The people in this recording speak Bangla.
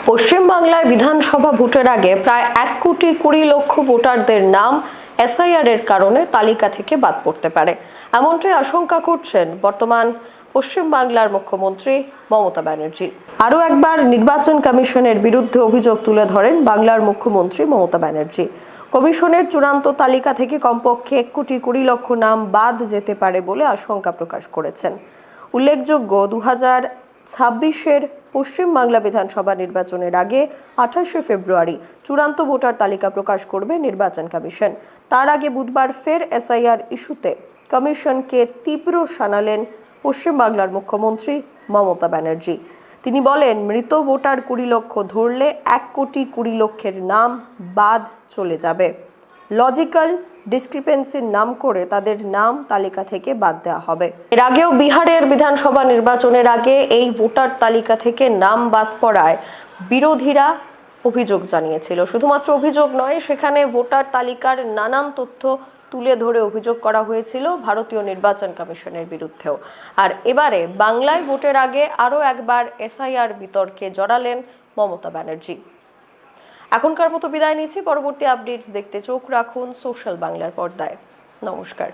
পশ্চিমবাংলায় বিধানসভা ভোটের আগে প্রায় 1,20,00,000 ভোটারদের নাম এসআইআর এর কারণে তালিকা থেকে বাদ পড়তে পারে, এমনটাই আশঙ্কা করছেন বর্তমান পশ্চিমবাংলার মুখ্যমন্ত্রী মমতা ব্যানার্জি। আরও একবার নির্বাচন কমিশনের বিরুদ্ধে অভিযোগ তুলে ধরেন বাংলার মুখ্যমন্ত্রী মমতা ব্যানার্জি। কমিশনের চূড়ান্ত তালিকা থেকে কমপক্ষে 1,20,00,000 নাম বাদ যেতে পারে বলে আশঙ্কা প্রকাশ করেছেন। উল্লেখযোগ্য, 2026-এর পশ্চিমবাংলা বিধানসভা নির্বাচনের আগে 28শে ফেব্রুয়ারি চূড়ান্ত ভোটার তালিকা প্রকাশ করবে নির্বাচন কমিশন। তার আগে বুধবার ফের এসআইআর ইস্যুতে কমিশনকে তীব্র শানালেন পশ্চিমবাংলার মুখ্যমন্ত্রী মমতা ব্যানার্জি। তিনি বলেন, মৃত ভোটার 20 লক্ষ ধরলে 1,20,00,000 নাম বাদ চলে যাবে। লজিক্যাল ডিসক্রিপেন্সির নাম করে তাদের নাম তালিকা থেকে বাদ দেওয়া হবে। এর আগেও বিহারের বিধানসভা নির্বাচনের আগে এই ভোটার তালিকা থেকে নাম বাদ পড়ায় বিরোধীরা অভিযোগ জানিয়েছিল। শুধুমাত্র অভিযোগ নয়, সেখানে ভোটার তালিকার নানান তথ্য তুলে ধরে অভিযোগ করা হয়েছিল ভারতীয় নির্বাচন কমিশনের বিরুদ্ধেও। আর এবারে বাংলায় ভোটের আগে আরও একবার এসআইআর বিতর্কে জড়ালেন মমতা ব্যানার্জি। এখনকার মতো বিদায় নিচ্ছি। পরবর্তী আপডেটস দেখতে চোখ রাখুন সোশ্যাল বাংলার পর্দায়। নমস্কার।